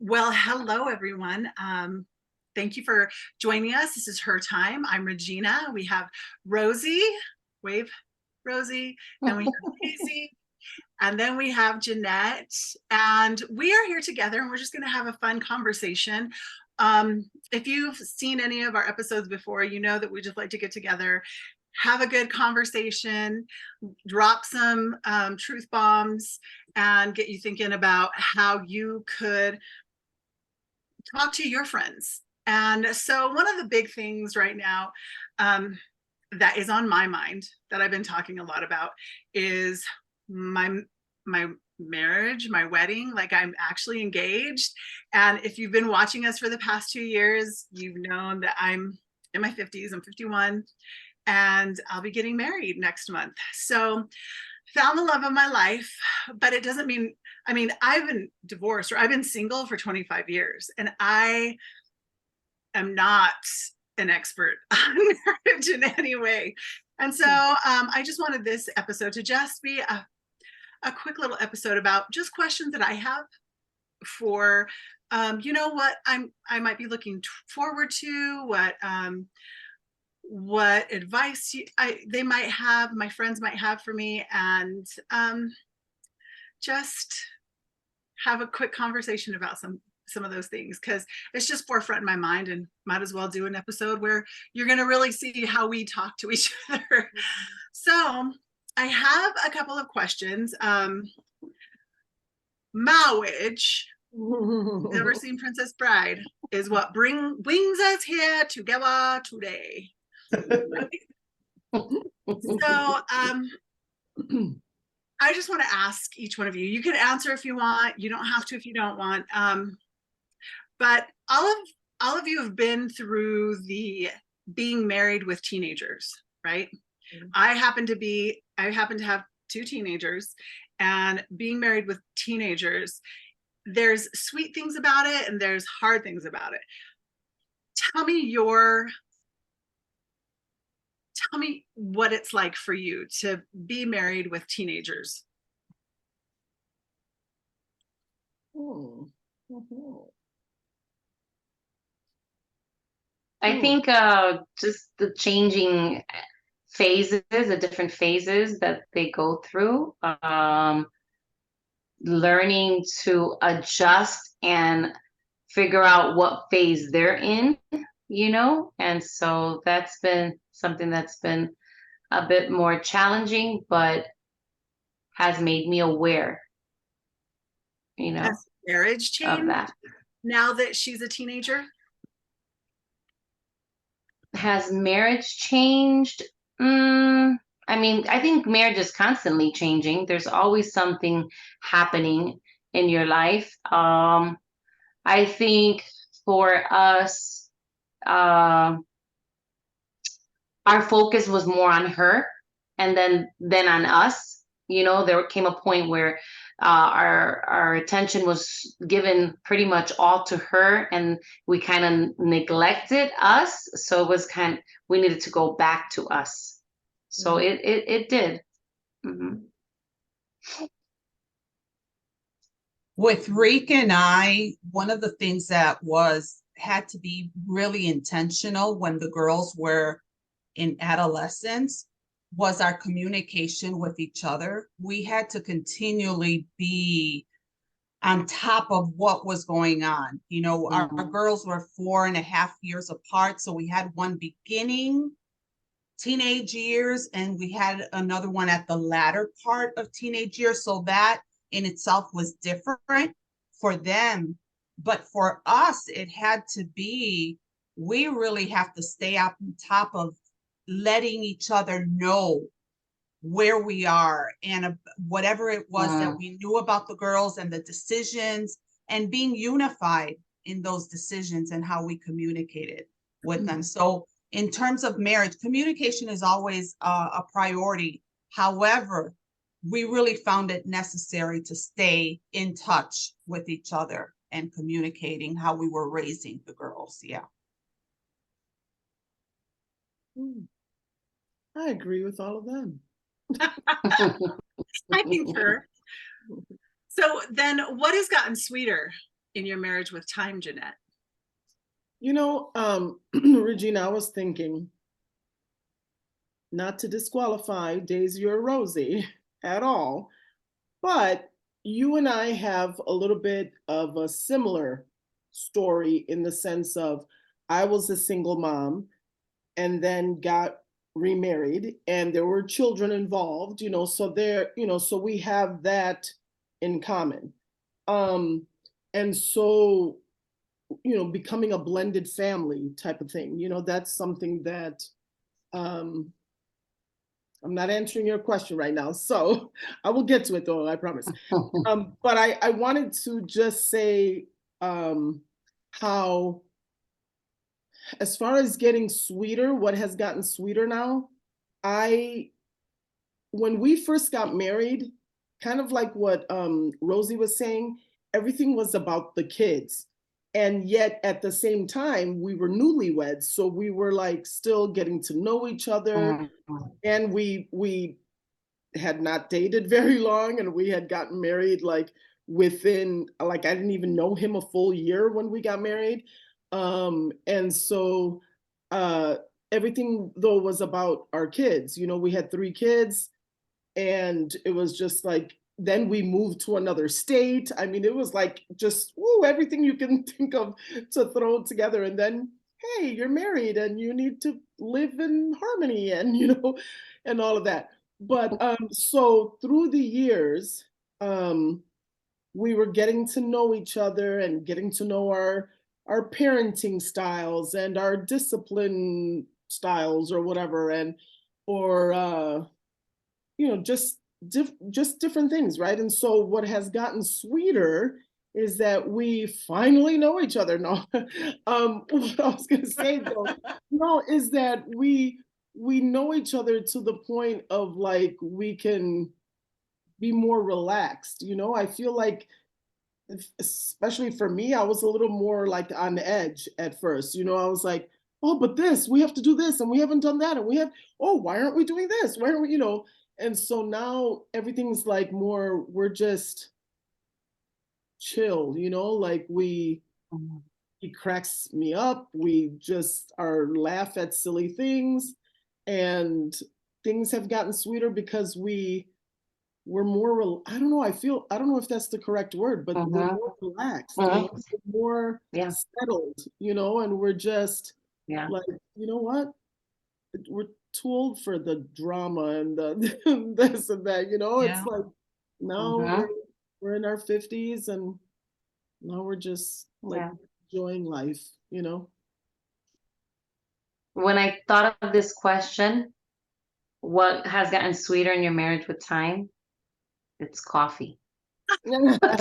Well, hello, everyone. Thank you for joining us. This is Her Time. I'm Regina. We have Rosie, wave, Rosie. Then we have Casey, and then we have Jeanette. And we are here together, and we're just going to have a fun conversation. If you've seen any of our episodes before, you know that we just like to get together, have a good conversation, drop some truth bombs, and get you thinking about how you could talk to your friends. And so one of the big things right now that is on my mind that I've been talking a lot about is my marriage, my wedding. Like, I'm actually engaged. And if you've been watching us for the past 2 years, you've known that I'm in my 50s. I'm 51 and I'll be getting married next month. So found the love of my life, but it doesn't mean, I've been divorced, or I've been single for 25 years, and I am not an expert on marriage in any way. And so I just wanted this episode to just be a quick little episode about just questions that I have for, what I might be looking forward to, what advice they might have, my friends might have for me, and just have a quick conversation about some of those things, because it's just forefront in my mind, and might as well do an episode where you're going to really see how we talk to each other. So I have a couple of questions. Mawage, never seen Princess Bride, is what brings us here together today. So I just want to ask each one of you. You can answer if you want. You don't have to if you don't want. But all of you have been through the being married with teenagers, right? Mm-hmm. I happen to have two teenagers, and being married with teenagers, there's sweet things about it and there's hard things about it. Tell me what it's like for you to be married with teenagers. I think just the changing phases, the different phases that they go through, learning to adjust and figure out what phase they're in, and so that's been something that's been a bit more challenging, but has made me aware, Has marriage changed of that. Now that she's a teenager? Has marriage changed? I think marriage is constantly changing. There's always something happening in your life. I think for us, our focus was more on her, and then on us. There came a point where our attention was given pretty much all to her, and we kind of neglected us. So it was we needed to go back to us. So it did. Mm-hmm. With Reek and I, one of the things that had to be really intentional when the girls were in adolescence was our communication with each other. We had to continually be on top of what was going on. Our girls were 4.5 years apart. So we had one beginning teenage years, and we had another one at the latter part of teenage years. So that in itself was different for them. But for us, it had to be, we really have to stay up on top of letting each other know where we are, and whatever it was that we knew about the girls and the decisions, and being unified in those decisions and how we communicated with them. So in terms of marriage, communication is always a priority. However, we really found it necessary to stay in touch with each other and communicating how we were raising the girls. Yeah. I agree with all of them. I concur. So then what has gotten sweeter in your marriage with time, Jeanette? You know, Regina, I was thinking, not to disqualify Daisy or Rosie at all, but you and I have a little bit of a similar story in the sense of I was a single mom and then got remarried and there were children involved, so so we have that in common. Um, and so, becoming a blended family type of thing, that's something that um, I'm not answering your question right now, so I will get to it though, I promise. But I wanted to just say how, as far as getting sweeter, what has gotten sweeter now, I, when we first got married, kind of like what Rosie was saying, everything was about the kids. And yet at the same time, we were newlyweds. So we were like still getting to know each other. And we had not dated very long and we had gotten married like within, like, I didn't even know him a full year when we got married. And so uh everything though was about our kids. We had 3 kids and it was just like, then we moved to another state. I mean, it was like just everything you can think of to throw together. And then, hey, you're married and you need to live in harmony and and all of that. But so through the years, we were getting to know each other and getting to know our parenting styles and our discipline styles or whatever, and or just different things, right? And so what has gotten sweeter is that we finally know each other. No, what I was gonna say though, no, is that we know each other to the point of like we can be more relaxed. I feel like, especially for me, I was a little more like on edge at first. I was like, oh, but this, we have to do this, and we haven't done that, and oh, why aren't we doing this? Why aren't we, And so now everything's like more, we're just chill, like he cracks me up. We just are laugh at silly things, and things have gotten sweeter because we're more, I don't know, I don't know if that's the correct word, but we're more relaxed, we're more settled, and we're just like, you know what? We're too old for the drama and the this and that, it's like now we're in our 50s and now we're just like enjoying life, When I thought of this question, what has gotten sweeter in your marriage with time? It's coffee. I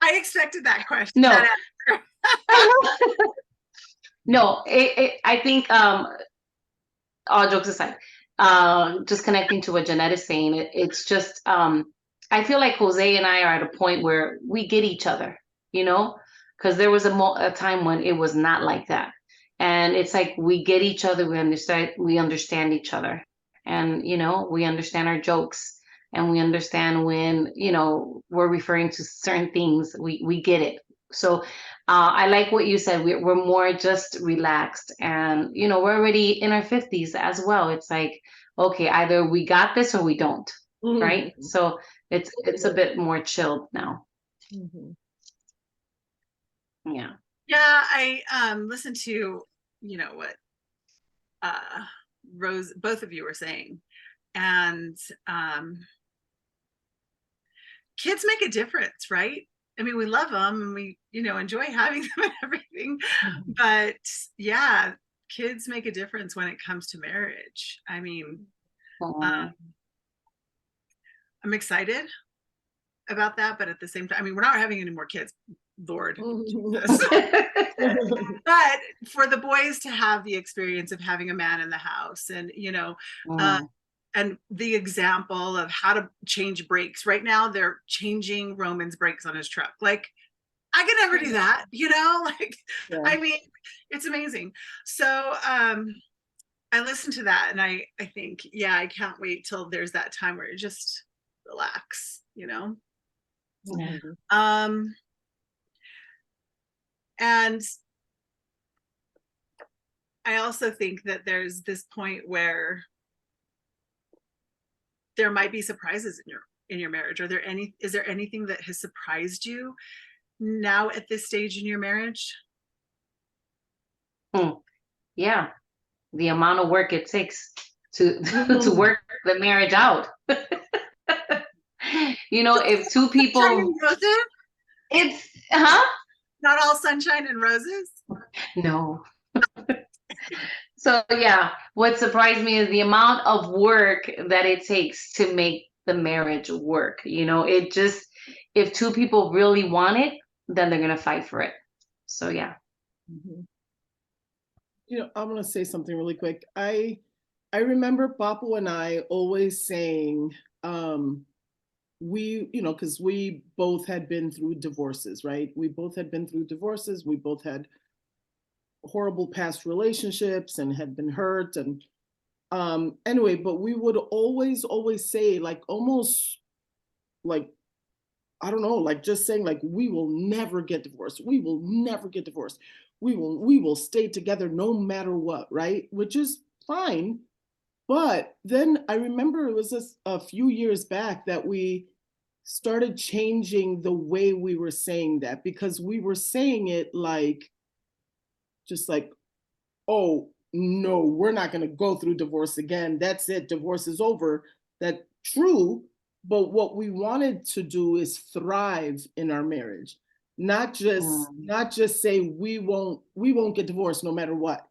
expected that question. No. That No, I think, all jokes aside, just connecting to what Jeanette is saying, it's just, I feel like Jose and I are at a point where we get each other, because there was a time when it was not like that. And it's like we get each other, we understand each other. And, we understand our jokes and we understand when, we're referring to certain things, we get it. So I like what you said. We're more just relaxed, and we're already in our 50s as well. It's like, okay, either we got this or we don't, right? So it's a bit more chilled now. Yeah. Yeah, I listened to what Rose, both of you were saying, and kids make a difference, right? I mean, we love them and we, enjoy having them and everything. But yeah, kids make a difference when it comes to marriage. I mean, I'm excited about that, but at the same time, I mean, we're not having any more kids, Lord Jesus. But for the boys to have the experience of having a man in the house and, and the example of how to change brakes. Right now, they're changing Roman's brakes on his truck. Like, I could never do that, I mean, it's amazing. So I listened to that and I think, I can't wait till there's that time where you just relax, Yeah. And I also think that there's this point where there might be surprises in your marriage. Is there anything that has surprised you now at this stage in your marriage? Yeah, the amount of work it takes to to work the marriage out. If two people, Sunshine and roses? it's Not all sunshine and roses? no. So yeah, what surprised me is the amount of work that it takes to make the marriage work. It just, if two people really want it, then they're gonna fight for it. So yeah. I'm gonna say something really quick. I remember Papu and I always saying, because we both had been through divorces, right? We both had been through divorces. We both had horrible past relationships and had been hurt. And anyway, but we would always say, like, almost like, I don't know, like just saying, like, we will never get divorced. We will never get divorced. We will stay together no matter what, right? Which is fine. But then I remember it was just a few years back that we started changing the way we were saying that, because we were saying it like, just like, oh, no, we're not going to go through divorce again. That's it. Divorce is over. That's true. But what we wanted to do is thrive in our marriage, not just say we won't get divorced no matter what,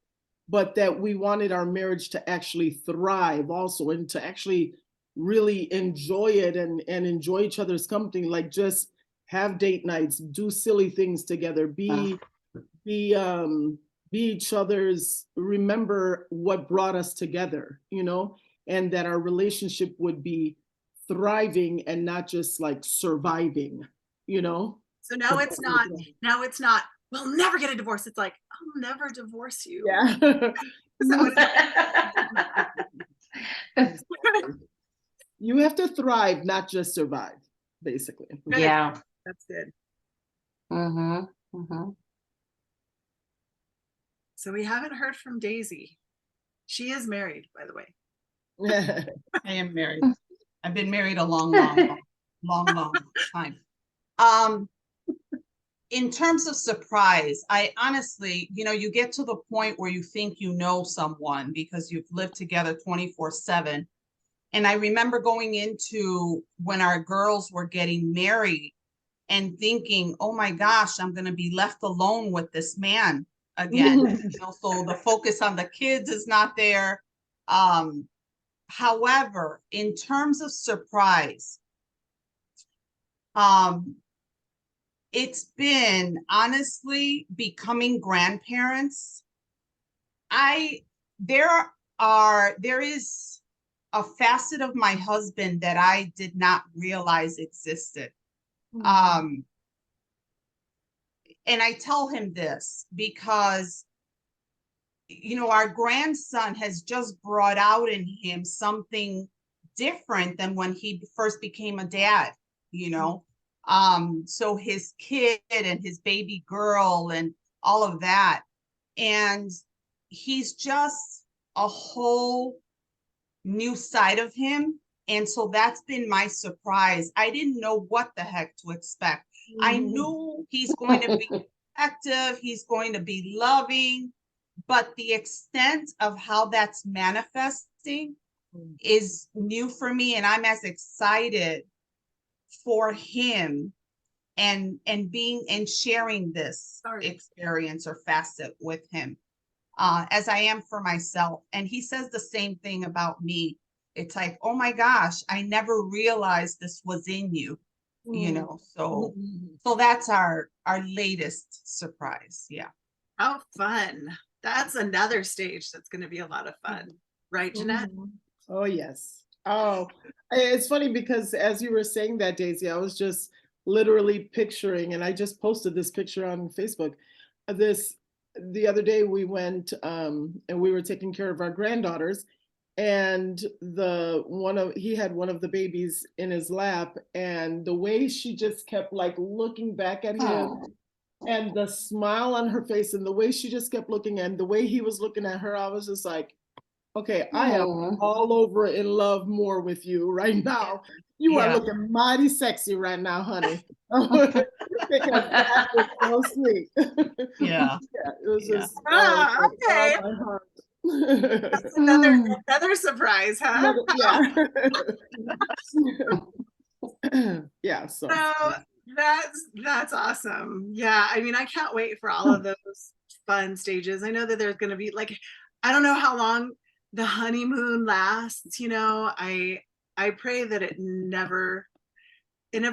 but that we wanted our marriage to actually thrive also, and to actually really enjoy it and enjoy each other's company, like just have date nights, do silly things together, be each other's, remember what brought us together, and that our relationship would be thriving and not just like surviving. So now it's not, we'll never get a divorce. It's like, I'll never divorce you. Yeah. You have to thrive, not just survive, basically. Good. Yeah. That's good. So we haven't heard from Daisy. She is married, by the way. I am married. I've been married a long time. In terms of surprise, I honestly, you get to the point where you think you know someone because you've lived together 24/7. And I remember going into when our girls were getting married and thinking, oh my gosh, I'm going to be left alone with this man again. So the focus on the kids is not there. However, in terms of surprise, it's been honestly becoming grandparents. There is a facet of my husband that I did not realize existed. And I tell him this because, our grandson has just brought out in him something different than when he first became a dad, so his kid and his baby girl and all of that. And he's just a whole new side of him. And so that's been my surprise. I didn't know what the heck to expect. I knew he's going to be active, he's going to be loving, but the extent of how that's manifesting is new for me. And I'm as excited for him and being and sharing this experience or facet with him as I am for myself. And he says the same thing about me. It's like, oh my gosh, I never realized this was in you, so that's our latest surprise. Yeah. Oh, fun. That's another stage that's going to be a lot of fun, right, Jeanette? Oh yes. Oh, it's funny because as you were saying that, Daisy, I was just literally picturing, and I just posted this picture on Facebook. The other day we went and we were taking care of our granddaughters, and he had one of the babies in his lap, and the way she just kept like looking back at him, and the smile on her face, and the way she just kept looking, and the way he was looking at her, I was just like, okay, I am all over in love more with you right now. You are looking mighty sexy right now, honey. Because that was so sweet. Yeah. It was just okay. my heart. That's another surprise, huh? Yeah. Yeah. So that's awesome. Yeah, I mean, I can't wait for all of those fun stages. I know that there's going to be like, I don't know how long the honeymoon lasts. You know, I pray that it never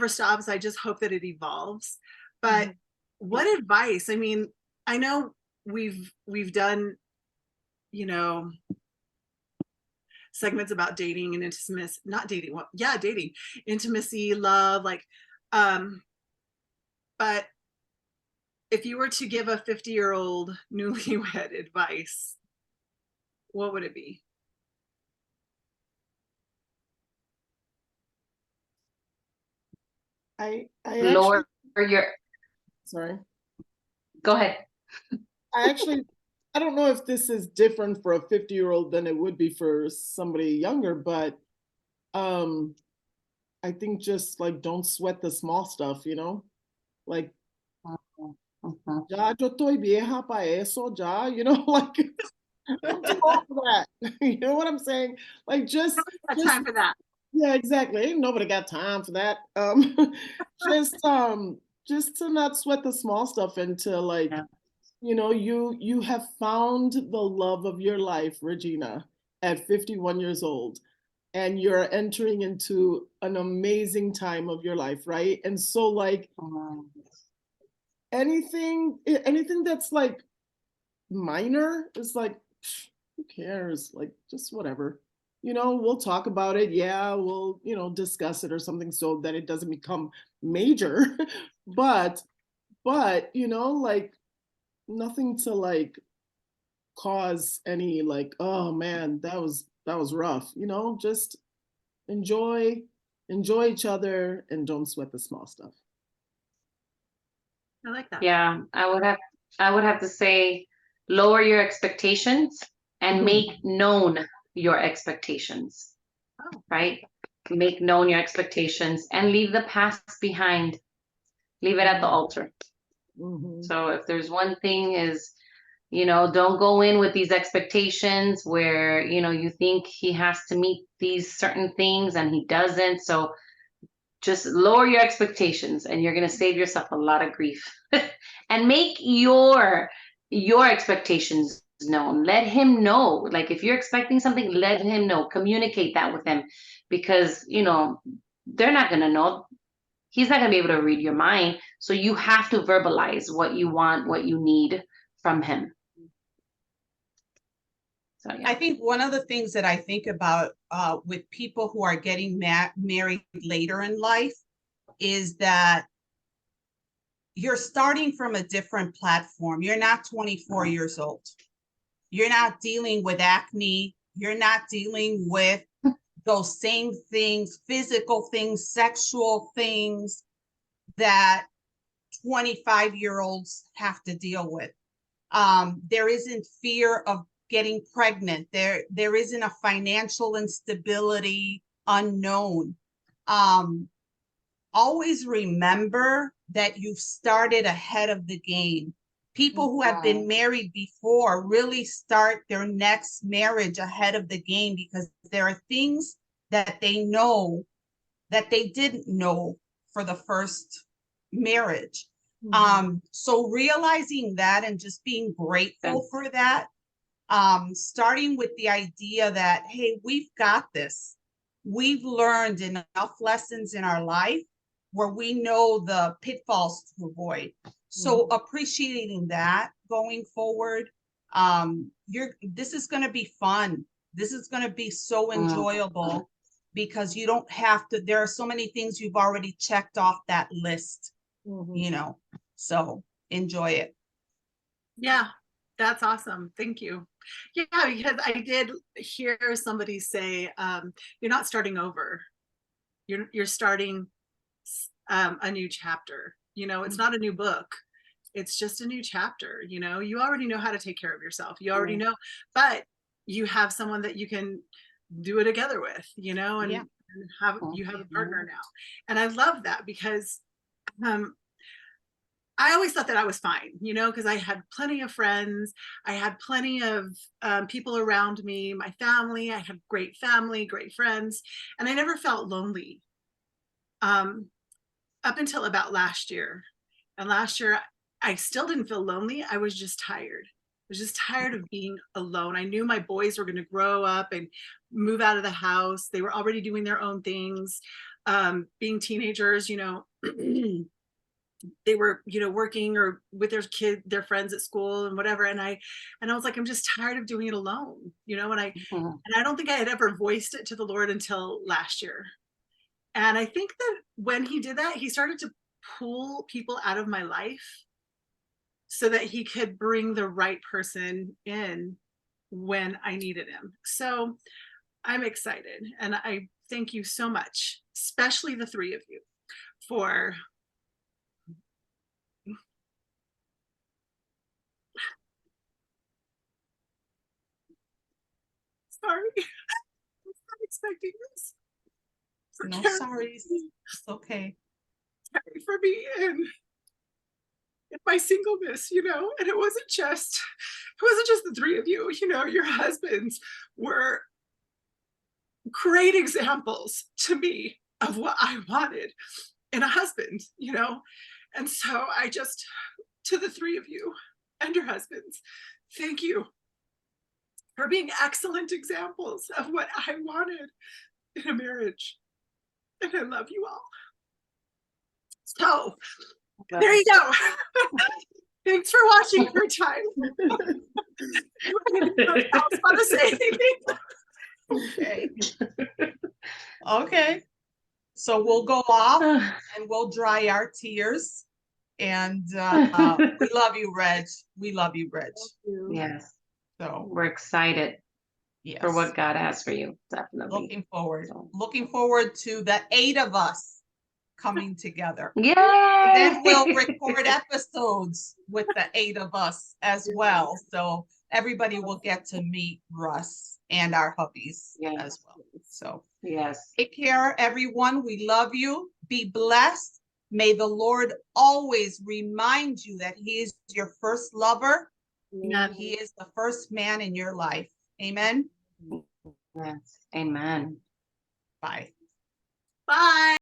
stops. I just hope that it evolves. But what advice? I mean, I know we've done, you know, segments about dating and intimacy, not dating, well, yeah, dating, intimacy, love, like, but if you were to give a 50-year-old newlywed advice, what would it be? I Lower your, sorry. go ahead. I don't know if this is different for a 50-year-old than it would be for somebody younger, but I think just like don't sweat the small stuff, you know? Like, ya yo estoy vieja pa eso, ya, you know, like don't do all of that. You know what I'm saying? Like just Time for that. yeah, exactly. Ain't nobody got time for that. Just to not sweat the small stuff and to like, you know, you have found the love of your life, Regina, at 51 years old, and you're entering into an amazing time of your life, right? And so like anything that's like minor is like, who cares? Like just whatever. You know, we'll talk about it. Yeah, we'll, you know, discuss it or something so that it doesn't become major. but you know, like nothing to like cause any like, oh man, that was rough. You know, just enjoy each other and don't sweat the small stuff. I like that. Yeah, I would have to say lower your expectations and make known your expectations. Right? Make known your expectations and leave the past behind. Leave it at the altar. So if there's one thing is, you know, don't go in with these expectations where, you know, you think he has to meet these certain things and he doesn't. So just lower your expectations and you're going to save yourself a lot of grief. And make your expectations known. Let him know. Like if you're expecting something, let him know. Communicate that with him, because, you know, they're not going to know. He's not going to be able to read your mind. So you have to verbalize what you want, what you need from him. So, yeah. I think one of the things that I think about with people who are getting married later in life is that you're starting from a different platform. You're not 24 years old. You're not dealing with acne. You're not dealing with those same things, physical things, sexual things that 25-year-olds have to deal with. There isn't fear of getting pregnant. There isn't a financial instability unknown. Always remember that you've started ahead of the game. People who have been married before really start their next marriage ahead of the game because there are things that they know that they didn't know for the first marriage. So realizing that and just being grateful for that, starting with the idea that, hey, we've got this. We've learned enough lessons in our life where we know the pitfalls to avoid. So appreciating that going forward, this is going to be fun. This is going to be so enjoyable because you don't have to, there are so many things you've already checked off that list, you know, so enjoy it. Yeah, that's awesome. Thank you. Yeah, because I did hear somebody say, you're not starting over. You're starting a new chapter. You know, it's not a new book. It's just a new chapter. You know, you already know how to take care of yourself. You already know, but you have someone that you can do it together with, you know, and, Yeah. and have you have a partner now. And I love that because I always thought that I was fine, you know, because I had plenty of friends. I had plenty of people around me, my family. I had great family, great friends, and I never felt lonely up until about last year. And last year, I still didn't feel lonely. I was just tired. I was just tired of being alone. I knew my boys were going to grow up and move out of the house. They were already doing their own things, being teenagers, you know. They were, you know, working or with their friends at school and whatever. And I was like, I'm just tired of doing it alone, you know. And I don't think I had ever voiced it to the Lord until last year. And I think that when he did that, he started to pull people out of my life so that he could bring the right person in when I needed him. So I'm excited. And I thank you so much, especially the three of you, for sorry. I was not expecting this. No, sorry. It's okay. For me and my singleness, you know, and it wasn't just the three of you, you know, your husbands were great examples to me of what I wanted in a husband, you know. And so I just, to the three of you and your husbands, thank you for being excellent examples of what I wanted in a marriage. And I love you all. So there you go. Thanks for watching Her Time. Anyone else want to say anything? Okay. Okay. So we'll go off and we'll dry our tears. And we love you, Reg. We love you, Reg. Yes. So We're excited yes, for what God has for you. Definitely. Looking forward to the 8 of us coming together. Yeah. And then we'll record episodes with the 8 of us as well. So everybody will get to meet Russ and our hubbies as well. So yes. take care, everyone. We love you. Be blessed. May the Lord always remind you that he is your first lover. Amen. He is the first man in your life. Amen. Yes. Amen. Bye. Bye.